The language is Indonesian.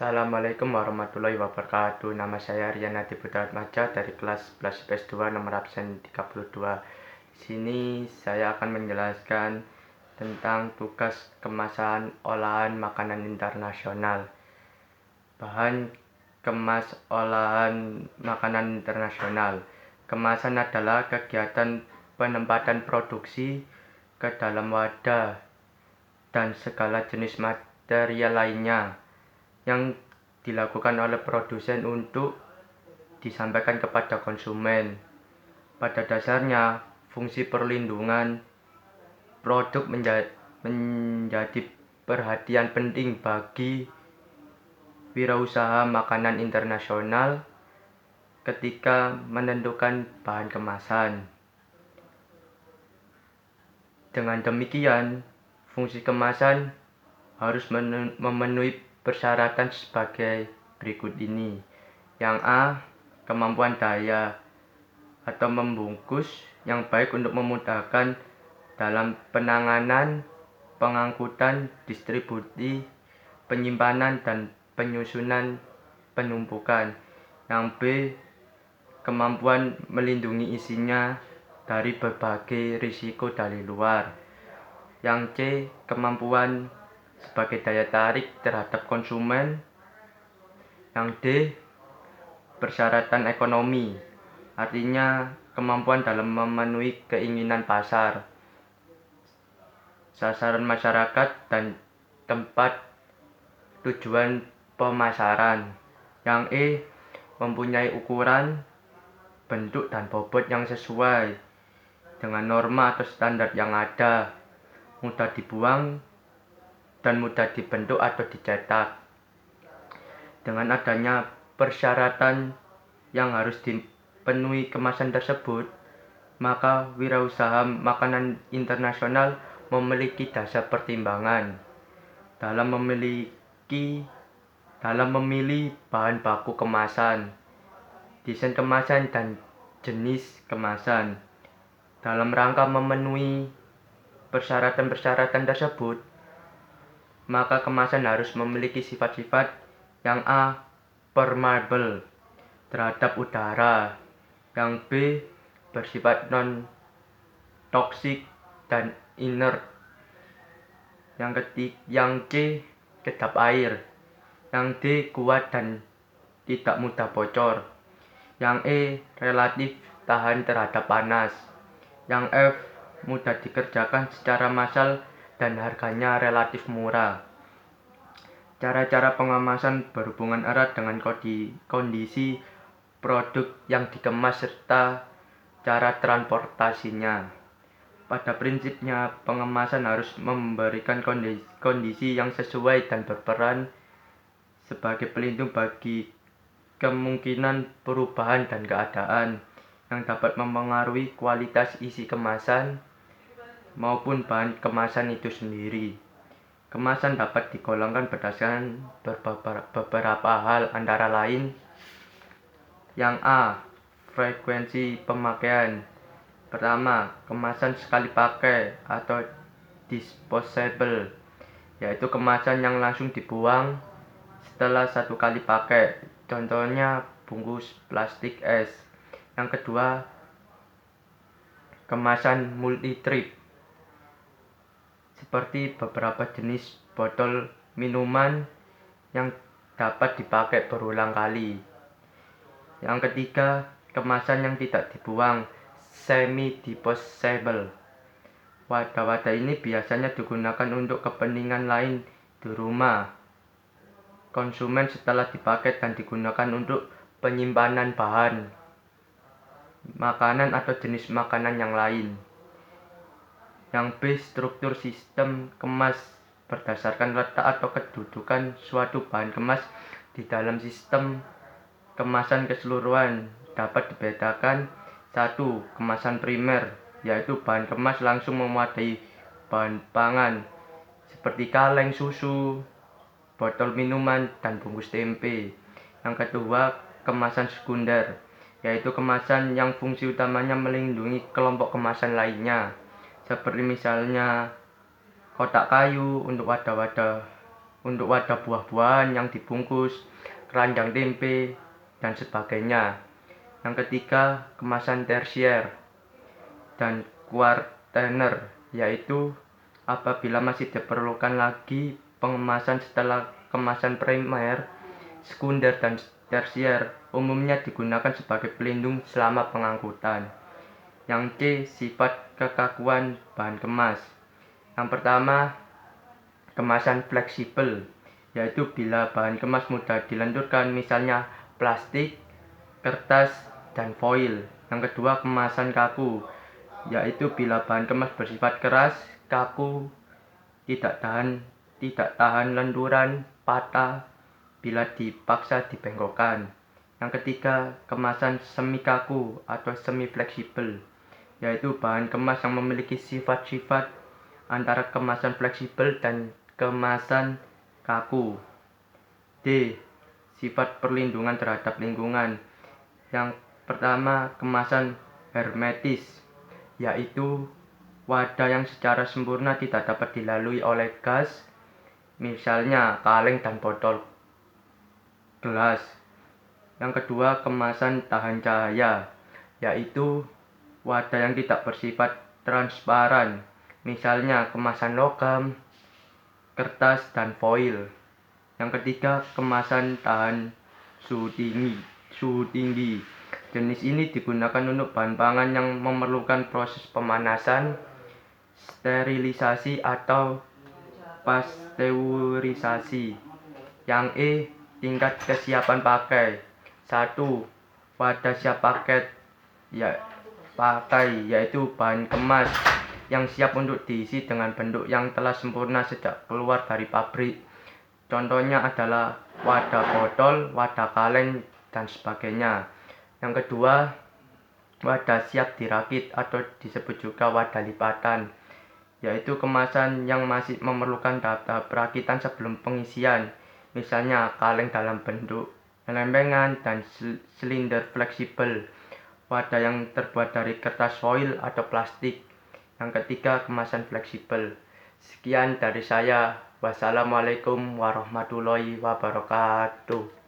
Assalamualaikum warahmatullahi wabarakatuh. Nama saya Rian Adi Putra Atmaja dari kelas 11 IPS 2 nomor absen 32. Di sini saya akan menjelaskan tentang tugas kemasan olahan makanan internasional. Bahan kemas olahan makanan internasional. Kemasan adalah kegiatan penempatan produksi ke dalam wadah dan segala jenis material lainnya yang dilakukan oleh produsen untuk disampaikan kepada konsumen. Pada dasarnya, fungsi perlindungan produk menjadi perhatian penting bagi wirausaha makanan internasional ketika menentukan bahan kemasan. Dengan demikian, fungsi kemasan harus memenuhi persyaratan sebagai berikut ini. Yang A, kemampuan daya atau membungkus yang baik untuk memudahkan dalam penanganan, pengangkutan, distribusi, penyimpanan, dan penyusunan penumpukan. Yang B, kemampuan melindungi isinya dari berbagai risiko dari luar. Yang C, kemampuan sebagai daya tarik terhadap konsumen. Yang D, persyaratan ekonomi, artinya kemampuan dalam memenuhi keinginan pasar, sasaran masyarakat, dan tempat tujuan pemasaran. Yang E, mempunyai ukuran, bentuk, dan bobot yang sesuai dengan norma atau standar yang ada, mudah dibuang dan mudah dibentuk atau dicetak. Dengan adanya persyaratan yang harus dipenuhi kemasan tersebut, maka wirausaha makanan internasional memiliki dasar pertimbangan dalam memilih bahan baku kemasan, desain kemasan, dan jenis kemasan. Dalam rangka memenuhi persyaratan-persyaratan tersebut, maka kemasan harus memiliki sifat-sifat yang A, permeable terhadap udara, yang B, bersifat non-toksik dan inert, yang C, kedap air, yang D, kuat dan tidak mudah bocor, yang E, relatif tahan terhadap panas, yang F, mudah dikerjakan secara massal dan harganya relatif murah. Cara-cara pengemasan berhubungan erat dengan kondisi produk yang dikemas serta cara transportasinya. Pada prinsipnya, pengemasan harus memberikan kondisi yang sesuai dan berperan sebagai pelindung bagi kemungkinan perubahan dan keadaan yang dapat mempengaruhi kualitas isi kemasan maupun bahan kemasan itu sendiri. Kemasan dapat digolongkan berdasarkan beberapa hal, antara lain: yang A, frekuensi pemakaian. Pertama, kemasan sekali pakai atau disposable, yaitu kemasan yang langsung dibuang setelah satu kali pakai, contohnya bungkus plastik es. Yang kedua, kemasan multi-trip, seperti beberapa jenis botol minuman yang dapat dipakai berulang kali. Yang ketiga, kemasan yang tidak dibuang, semi-disposable. Wadah-wadah ini biasanya digunakan untuk kepentingan lain di rumah konsumen setelah dipakai dan digunakan untuk penyimpanan bahan makanan atau jenis makanan yang lain. Yang B, struktur sistem kemas, berdasarkan letak atau kedudukan suatu bahan kemas di dalam sistem kemasan keseluruhan dapat dibedakan. 1. Kemasan primer, yaitu bahan kemas langsung memadai bahan pangan seperti kaleng susu, botol minuman, dan bungkus tempe. Yang kedua, kemasan sekunder, yaitu kemasan yang fungsi utamanya melindungi kelompok kemasan lainnya, seperti misalnya kotak kayu untuk wadah-wadah untuk wadah buah-buahan yang dibungkus, keranjang tempe, dan sebagainya. Yang ketiga, kemasan tersier dan kuartener, yaitu apabila masih diperlukan lagi pengemasan setelah kemasan primer, sekunder, dan tersier, umumnya digunakan sebagai pelindung selama pengangkutan. Yang C, sifat kekakuan bahan kemas. Yang pertama, kemasan fleksibel, yaitu bila bahan kemas mudah dilenturkan, misalnya plastik, kertas, dan foil. Yang kedua, kemasan kaku, yaitu bila bahan kemas bersifat keras, kaku, tidak tahan lenturan, patah bila dipaksa dibengkokkan. Yang ketiga, kemasan semi kaku atau semi fleksibel, yaitu bahan kemas yang memiliki sifat-sifat antara kemasan fleksibel dan kemasan kaku. D, sifat perlindungan terhadap lingkungan. Yang pertama, kemasan hermetis, yaitu wadah yang secara sempurna tidak dapat dilalui oleh gas, misalnya kaleng dan botol gelas. Yang kedua, kemasan tahan cahaya, yaitu wadah yang tidak bersifat transparan, misalnya kemasan logam, kertas, dan foil. Yang ketiga, kemasan tahan suhu tinggi. Jenis ini digunakan untuk bahan pangan yang memerlukan proses pemanasan, sterilisasi, atau pasteurisasi. Yang E, tingkat kesiapan pakai. 1. Wadah siap pakai, yaitu bahan kemas yang siap untuk diisi dengan bentuk yang telah sempurna sejak keluar dari pabrik. Contohnya adalah wadah botol, wadah kaleng, dan sebagainya. Yang kedua, wadah siap dirakit atau disebut juga wadah lipatan, yaitu kemasan yang masih memerlukan tahap perakitan sebelum pengisian, misalnya kaleng dalam bentuk lempengan dan silinder fleksibel, wadah yang terbuat dari kertas foil atau plastik. Yang ketiga, kemasan fleksibel. Sekian dari saya. Wassalamualaikum warahmatullahi wabarakatuh.